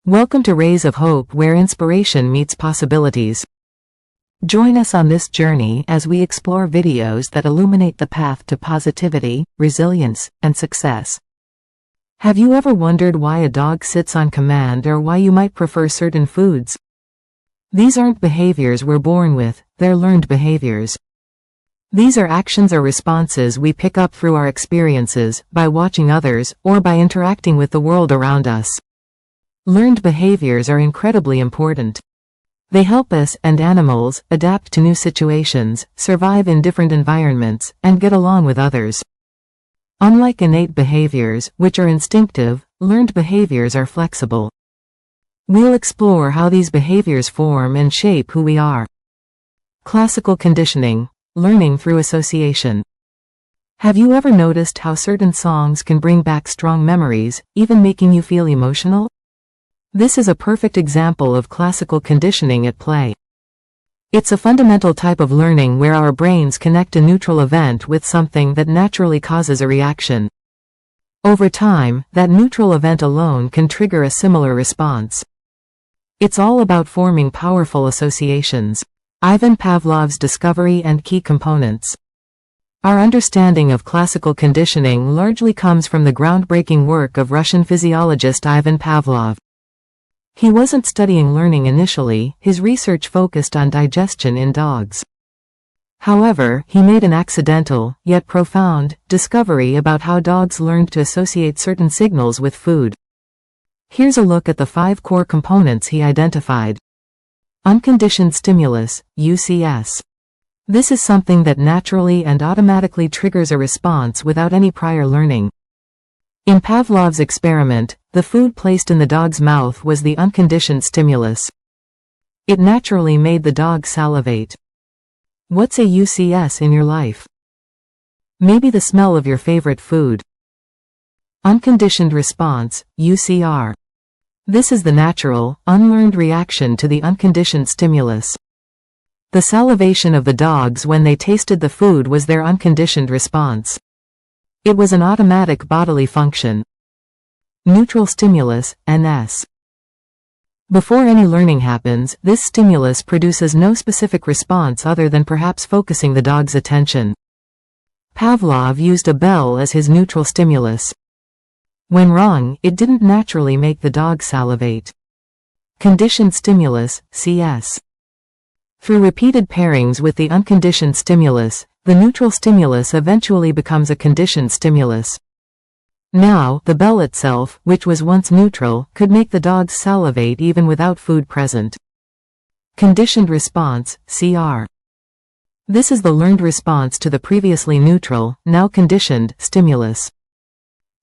Welcome to Rays of Hope, where inspiration meets possibilities. Join us on this journey as we explore videos that illuminate the path to positivity, resilience, and success. Have you ever wondered why a dog sits on command or why you might prefer certain foods? These aren't behaviors we're born with, they're learned behaviors. These are actions or responses we pick up through our experiences, by watching others, or by interacting with the world around us. Learned behaviors are incredibly important. They help us, and animals, adapt to new situations, survive in different environments, and get along with others. Unlike innate behaviors, which are instinctive, learned behaviors are flexible. We'll explore how these behaviors form and shape who we are. Classical conditioning, learning through association. Have you ever noticed how certain songs can bring back strong memories, even making you feel emotional? This is a perfect example of classical conditioning at play. It's a fundamental type of learning where our brains connect a neutral event with something that naturally causes a reaction. Over time, that neutral event alone can trigger a similar response. It's all about forming powerful associations. Ivan Pavlov's discovery and key components. Our understanding of classical conditioning largely comes from the groundbreaking work of Russian physiologist Ivan Pavlov. He wasn't studying learning initially, his research focused on digestion in dogs. However, he made an accidental, yet profound, discovery about how dogs learned to associate certain signals with food. Here's a look at the 5 core components he identified. Unconditioned stimulus, UCS. This is something that naturally and automatically triggers a response without any prior learning. In Pavlov's experiment, the food placed in the dog's mouth was the unconditioned stimulus. It naturally made the dog salivate. What's a UCS in your life? Maybe the smell of your favorite food. Unconditioned response, UCR. This is the natural, unlearned reaction to the unconditioned stimulus. The salivation of the dogs when they tasted the food was their unconditioned response. It was an automatic bodily function. Neutral stimulus, NS. Before any learning happens, this stimulus produces no specific response other than perhaps focusing the dog's attention. Pavlov used a bell as his neutral stimulus. When rung, it didn't naturally make the dog salivate. Conditioned stimulus, CS. Through repeated pairings with the unconditioned stimulus, the neutral stimulus eventually becomes a conditioned stimulus. Now, the bell itself, which was once neutral, could make the dog salivate even without food present. Conditioned response, CR. This is the learned response to the previously neutral, now conditioned, stimulus.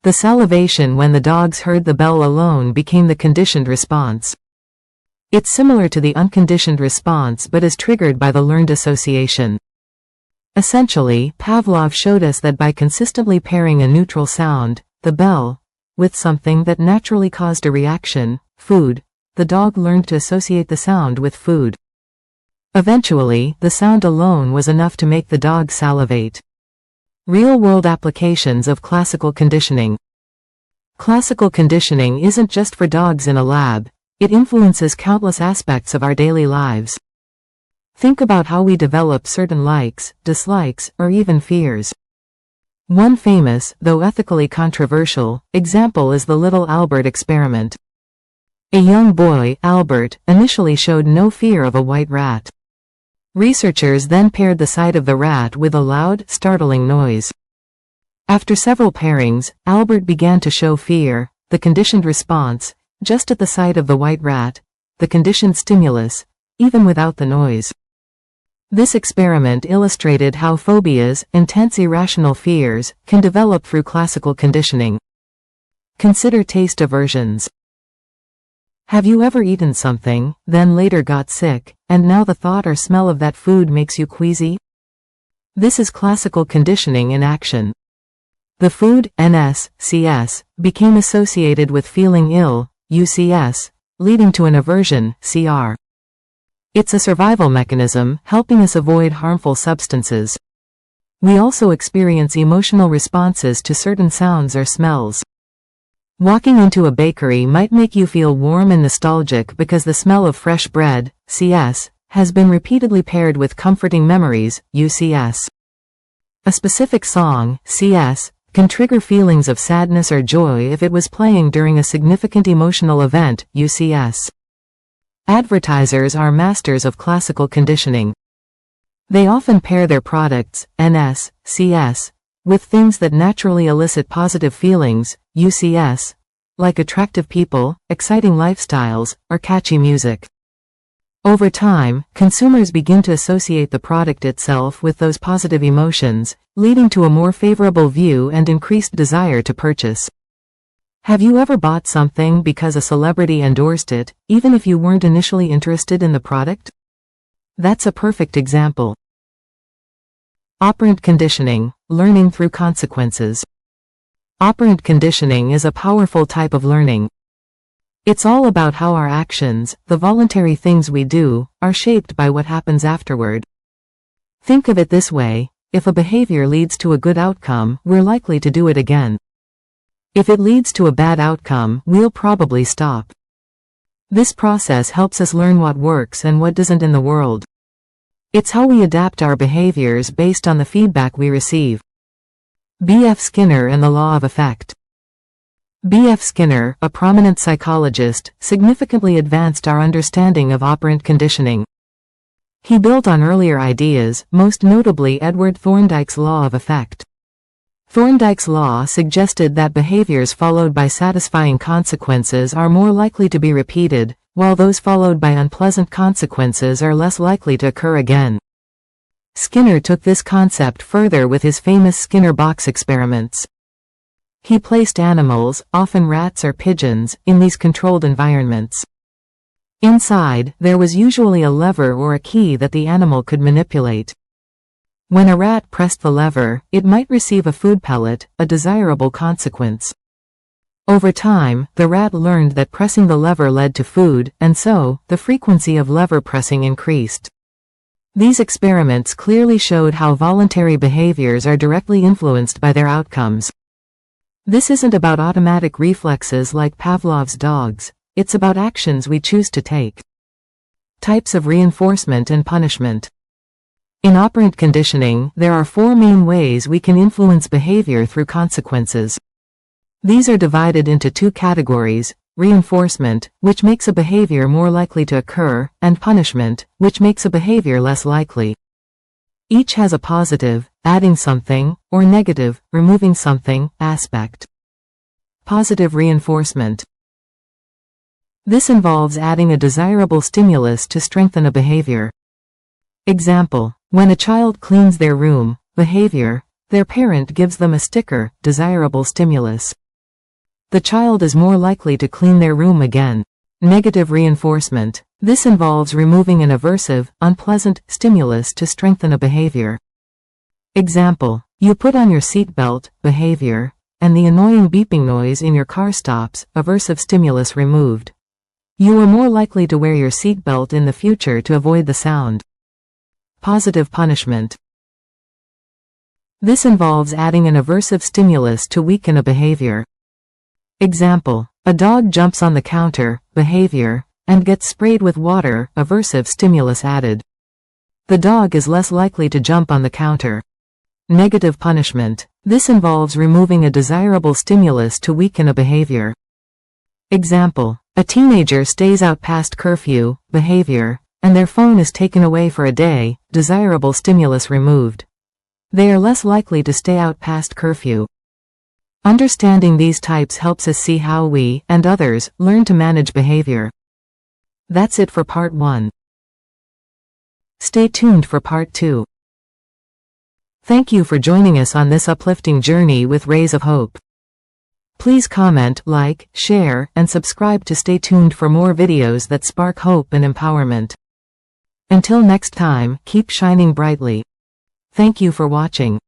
The salivation when the dogs heard the bell alone became the conditioned response. It's similar to the unconditioned response but is triggered by the learned association. Essentially, Pavlov showed us that by consistently pairing a neutral sound, the bell, with something that naturally caused a reaction, food, the dog learned to associate the sound with food. Eventually, the sound alone was enough to make the dog salivate. Real-world applications of classical conditioning. Classical conditioning isn't just for dogs in a lab, it influences countless aspects of our daily lives. Think about how we develop certain likes, dislikes, or even fears. One famous, though ethically controversial, example is the little Albert experiment. A young boy, Albert, initially showed no fear of a white rat. Researchers then paired the sight of the rat with a loud, startling noise. After several pairings, Albert began to show fear, the conditioned response, just at the sight of the white rat, the conditioned stimulus, even without the noise. This experiment illustrated how phobias, intense irrational fears, can develop through classical conditioning. Consider taste aversions. Have you ever eaten something, then later got sick, and now the thought or smell of that food makes you queasy? This is classical conditioning in action. The food, NS, CS, became associated with feeling ill, UCS, leading to an aversion, CR. It's a survival mechanism, helping us avoid harmful substances. We also experience emotional responses to certain sounds or smells. Walking into a bakery might make you feel warm and nostalgic because the smell of fresh bread, CS, has been repeatedly paired with comforting memories, UCS. A specific song, CS, can trigger feelings of sadness or joy if it was playing during a significant emotional event, UCS. Advertisers are masters of classical conditioning. They often pair their products, NS, CS, with things that naturally elicit positive feelings, UCS, like attractive people, exciting lifestyles, or catchy music. Over time, consumers begin to associate the product itself with those positive emotions, leading to a more favorable view and increased desire to purchase. Have you ever bought something because a celebrity endorsed it, even if you weren't initially interested in the product? That's a perfect example. Operant conditioning, learning through consequences. Operant conditioning is a powerful type of learning. It's all about how our actions, the voluntary things we do, are shaped by what happens afterward. Think of it this way: if a behavior leads to a good outcome, we're likely to do it again. If it leads to a bad outcome, we'll probably stop. This process helps us learn what works and what doesn't in the world. It's how we adapt our behaviors based on the feedback we receive. B.F. Skinner and the Law of Effect. B.F. Skinner, a prominent psychologist, significantly advanced our understanding of operant conditioning. He built on earlier ideas, most notably Edward Thorndike's Law of Effect. Thorndike's law suggested that behaviors followed by satisfying consequences are more likely to be repeated, while those followed by unpleasant consequences are less likely to occur again. Skinner took this concept further with his famous Skinner box experiments. He placed animals, often rats or pigeons, in these controlled environments. Inside, there was usually a lever or a key that the animal could manipulate. When a rat pressed the lever, it might receive a food pellet, a desirable consequence. Over time, the rat learned that pressing the lever led to food, and so, the frequency of lever pressing increased. These experiments clearly showed how voluntary behaviors are directly influenced by their outcomes. This isn't about automatic reflexes like Pavlov's dogs, it's about actions we choose to take. Types of reinforcement and punishment. In operant conditioning, there are 4 main ways we can influence behavior through consequences. These are divided into 2 categories: reinforcement, which makes a behavior more likely to occur, and punishment, which makes a behavior less likely. Each has a positive, adding something, or negative, removing something, aspect. Positive reinforcement. This involves adding a desirable stimulus to strengthen a behavior. Example: when a child cleans their room, behavior, their parent gives them a sticker, desirable stimulus. The child is more likely to clean their room again. Negative reinforcement. This involves removing an aversive, unpleasant stimulus to strengthen a behavior. Example: you put on your seatbelt, behavior, and the annoying beeping noise in your car stops, aversive stimulus removed. You are more likely to wear your seatbelt in the future to avoid the sound. Positive punishment. This involves adding an aversive stimulus to weaken a behavior. Example: a dog jumps on the counter, behavior, and gets sprayed with water, aversive stimulus added. The dog is less likely to jump on the counter. Negative punishment. This involves removing a desirable stimulus to weaken a behavior. Example: a teenager stays out past curfew, behavior, and their phone is taken away for a day, desirable stimulus removed. They are less likely to stay out past curfew. Understanding these types helps us see how we, and others, learn to manage behavior. That's it for part 1. Stay tuned for part 2. Thank you for joining us on this uplifting journey with rays of hope. Please comment, like, share, and subscribe to stay tuned for more videos that spark hope and empowerment. Until next time, keep shining brightly. Thank you for watching.